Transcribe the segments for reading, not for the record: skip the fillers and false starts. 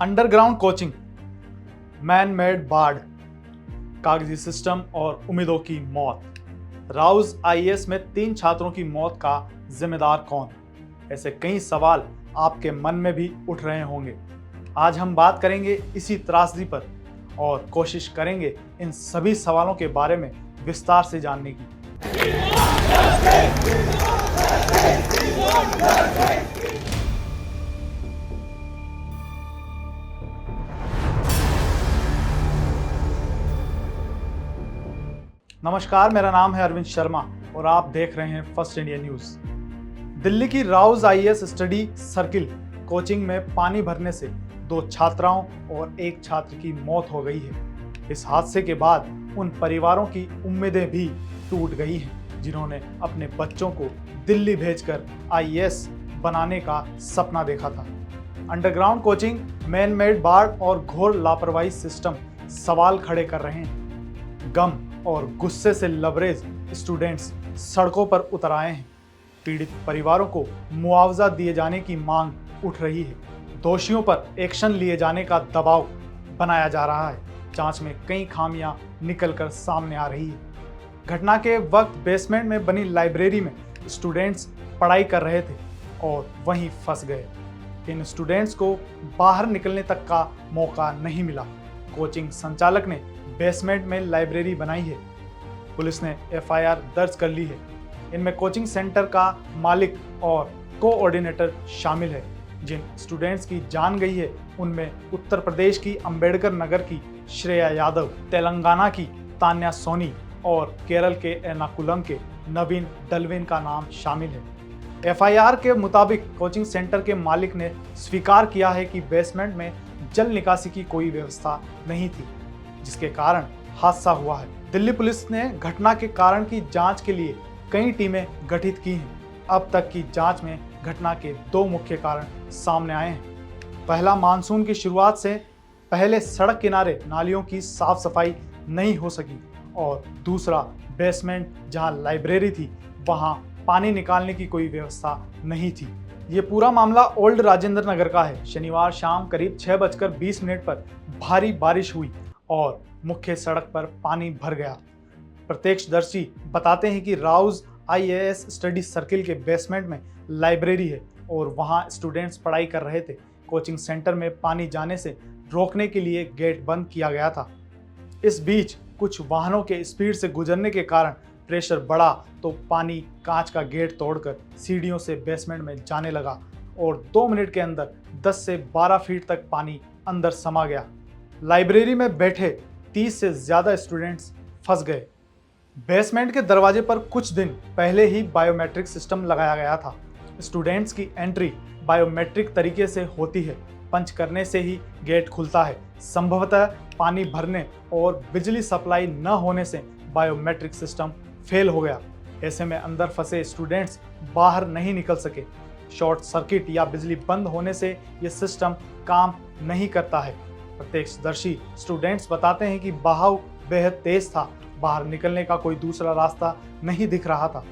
Underground coaching, man made बाढ़, कागजी system और उम्मीदों की मौत। राउज आईएएस में 3 छात्रों की मौत का जिम्मेदार कौन? ऐसे कई सवाल आपके मन में भी उठ रहे होंगे। आज हम बात करेंगे इसी त्रासदी पर और कोशिश करेंगे इन सभी सवालों के बारे में विस्तार से जानने की। नमस्कार, मेरा नाम है अरविंद शर्मा और आप देख रहे हैं फर्स्ट इंडिया न्यूज। दिल्ली की Rau's IAS study circle coaching में पानी भरने से 2 छात्राओं और 1 छात्र की मौत हो गई है। इस हादसे के बाद उन परिवारों की उम्मीदें भी टूट गई हैं जिन्होंने अपने बच्चों को दिल्ली भेजकर आईएएस बनाने का सपना देखा था। अंडरग्राउंड कोचिंग, मैन मेड बाढ़ और घोर लापरवाही सिस्टम सवाल खड़े कर रहे हैं। गम और गुस्से से लबरेज स्टूडेंट्स सड़कों पर उतर आए हैं। पीड़ित परिवारों को मुआवजा दिए जाने की मांग उठ रही है। दोषियों पर एक्शन लिए जाने का दबाव बनाया जा रहा है। जांच में कई खामियां निकलकर सामने आ रही है। घटना के वक्त बेसमेंट में बनी लाइब्रेरी में स्टूडेंट्स पढ़ाई कर रहे थे और वहीं फंस गए। इन स्टूडेंट्स को बाहर निकलने तक का मौका नहीं मिला। कोचिंग संचालक ने बेसमेंट में लाइब्रेरी बनाई है। पुलिस ने एफआईआर दर्ज कर ली है। इनमें कोचिंग सेंटर का मालिक और कोऑर्डिनेटर शामिल है। जिन स्टूडेंट्स की जान गई है उनमें उत्तर प्रदेश की अंबेडकर नगर की श्रेया यादव, तेलंगाना की तान्या सोनी और केरल के एर्नाकुलम के नवीन डलविन का नाम शामिल है। एफआईआर के मुताबिक कोचिंग सेंटर के मालिक ने स्वीकार किया है कि बेसमेंट में जल निकासी की कोई व्यवस्था नहीं थी, जिसके कारण हादसा हुआ है। दिल्ली पुलिस ने घटना के कारण की जांच के लिए कई टीमें गठित की हैं। अब तक की जांच में घटना के 2 मुख्य कारण सामने आए हैं। पहला, मानसून की शुरुआत से पहले सड़क किनारे नालियों की साफ सफाई नहीं हो सकी और दूसरा, बेसमेंट जहां लाइब्रेरी थी वहां पानी निकालने की कोई व्यवस्था नहीं थी। ये पूरा मामला ओल्ड राजेंद्र नगर का है। शनिवार शाम करीब 6:20 पर भारी बारिश हुई और मुख्य सड़क पर पानी भर गया। प्रत्यक्षदर्शी बताते हैं कि राउज आईएएस स्टडी सर्किल के बेसमेंट में लाइब्रेरी है और वहां स्टूडेंट्स पढ़ाई कर रहे थे। कोचिंग सेंटर में पानी जाने से रोकने के लिए गेट बंद किया गया था। इस बीच कुछ वाहनों के स्पीड से गुजरने के कारण प्रेशर बढ़ा तो पानी कांच का गेट तोड़कर सीढ़ियों से बेसमेंट में जाने लगा और 2 मिनट के अंदर 10 से 12 फीट तक पानी अंदर समा गया। लाइब्रेरी में बैठे 30 से ज्यादा स्टूडेंट्स फंस गए। बेसमेंट के दरवाजे पर कुछ दिन पहले ही बायोमेट्रिक सिस्टम लगाया गया था। स्टूडेंट्स की एंट्री बायोमेट्रिक तरीके से होती है। पंच करने से ही गेट खुलता है। संभवतः पानी भरने और बिजली सप्लाई न होने से बायोमेट्रिक सिस्टम फेल हो गया। ऐसे में अंदर फंसे स्टूडेंट्स बाहर नहीं निकल सके। शॉर्ट सर्किट या बिजली बंद होने से यह सिस्टम काम नहीं करता है। प्रत्यक्षदर्शी स्टूडेंट्स बताते हैं कि बहाव बेहद तेज था। बाहर निकलने का कोई दूसरा रास्ता नहीं दिख रहा था।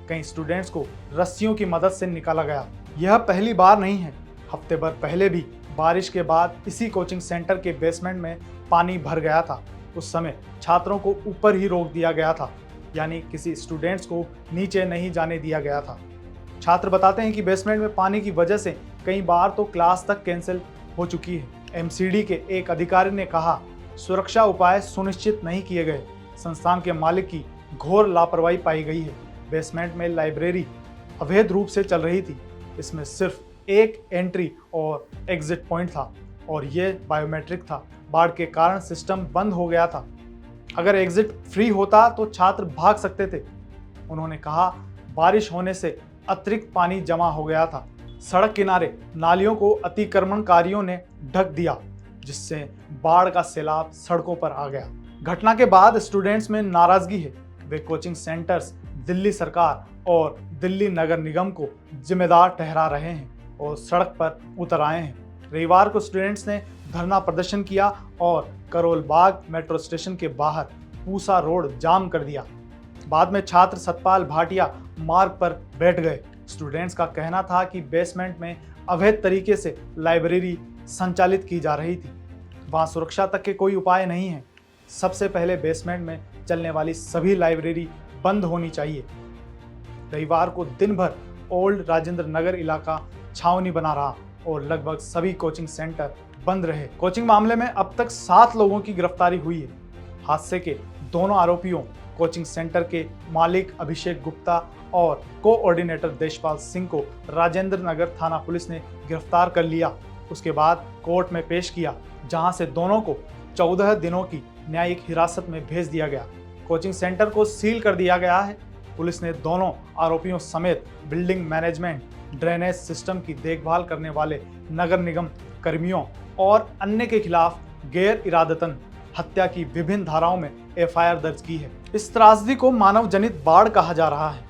कई स्टूडेंट्स को रस्सियों की मदद से निकाला गया। यह पहली बार नहीं है। हफ्ते भर पहले भी बारिश के बाद इसी कोचिंग सेंटर के बेसमेंट में पानी भर गया था। उस समय छात्रों को ऊपर ही रोक दिया गया था, यानी किसी स्टूडेंट्स को नीचे नहीं जाने दिया गया था। छात्र बताते हैं कि बेसमेंट में पानी की वजह से कई बार तो क्लास तक कैंसिल हो चुकी है। एमसीडी के एक अधिकारी ने कहा, सुरक्षा उपाय सुनिश्चित नहीं किए गए। संस्थान के मालिक की घोर लापरवाही पाई गई है। बेसमेंट में लाइब्रेरी अवैध रूप से चल रही थी। इसमें सिर्फ एक एंट्री और एग्जिट पॉइंट था और यह बायोमेट्रिक था। बाढ़ के कारण सिस्टम बंद हो गया था। अगर एग्जिट फ्री होता तो छात्र भाग सकते थे। उन्होंने कहा, बारिश होने से अतिरिक्त पानी जमा हो गया था। सड़क किनारे नालियों को अतिक्रमणकारियों ने ढक दिया, जिससे बाढ़ का सैलाब सड़कों पर आ गया। घटना के बाद स्टूडेंट्स में नाराजगी है। वे कोचिंग सेंटर्स, दिल्ली सरकार और दिल्ली नगर निगम को जिम्मेदार ठहरा रहे हैं और सड़क पर उतर आए हैं। रविवार को स्टूडेंट्स ने धरना प्रदर्शन किया और करोल बाग मेट्रो स्टेशन के बाहर पूसा रोड जाम कर दिया। बाद में छात्र सतपाल भाटिया मार्ग पर बैठ गए। स्टूडेंट्स का कहना था कि बेसमेंट में अवैध तरीके से लाइब्रेरी संचालित की जा रही थी। वहां सुरक्षा तक के कोई उपाय नहीं है। सबसे पहले बेसमेंट में चलने वाली सभी लाइब्रेरी बंद होनी चाहिए। रविवार को दिन भर ओल्ड राजेंद्र नगर इलाका छावनी बना रहा और लगभग सभी कोचिंग सेंटर बंद रहे। कोचिंग मामले में अब तक 7 लोगों की गिरफ्तारी हुई है। हादसे के दोनों आरोपियों कोचिंग सेंटर के मालिक अभिषेक गुप्ता और कोऑर्डिनेटर देशपाल सिंह को राजेंद्र नगर थाना पुलिस ने गिरफ्तार कर लिया। उसके बाद कोर्ट में पेश किया, जहां से दोनों को 14 दिनों की न्यायिक हिरासत में भेज दिया गया। कोचिंग सेंटर को सील कर दिया गया है। पुलिस ने दोनों आरोपियों समेत बिल्डिंग मैनेजमेंट, ड्रेनेज सिस्टम की देखभाल करने वाले नगर निगम कर्मियों और अन्य के खिलाफ गैर इरादतन हत्या की विभिन्न धाराओं में एफआईआर दर्ज की है। इस त्रासदी को मानव जनित बाढ़ कहा जा रहा है।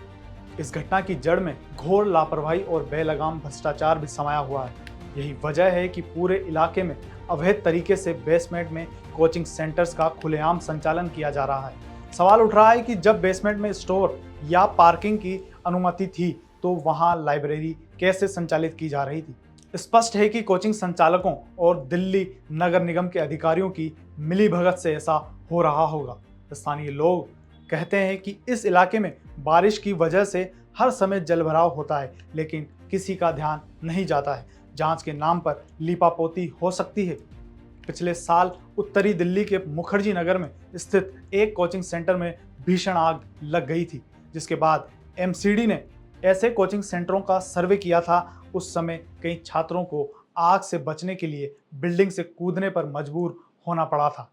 इस घटना की जड़ में घोर लापरवाही और बेलगाम भ्रष्टाचार भी समाया हुआ है। यही वजह है कि पूरे इलाके में अवैध तरीके से बेसमेंट में कोचिंग सेंटर्स का खुलेआम संचालन किया जा रहा है। सवाल उठ रहा है कि जब बेसमेंट में स्टोर या पार्किंग की अनुमति थी तो वहां लाइब्रेरी कैसे संचालित की जा रही थी। स्पष्ट है कि कोचिंग संचालकों और दिल्ली नगर निगम के अधिकारियों की मिलीभगत से ऐसा हो रहा होगा। स्थानीय लोग कहते हैं कि इस इलाके में बारिश की वजह से हर समय जलभराव होता है, लेकिन किसी का ध्यान नहीं जाता है। जांच के नाम पर लीपापोती हो सकती है। पिछले साल उत्तरी दिल्ली के मुखर्जी नगर में स्थित एक कोचिंग सेंटर में भीषण आग लग गई थी, जिसके बाद एमसीडी ने ऐसे कोचिंग सेंटरों का सर्वे किया था। उस समय कई छात्रों को आग से बचने के लिए बिल्डिंग से कूदने पर मजबूर होना पड़ा था।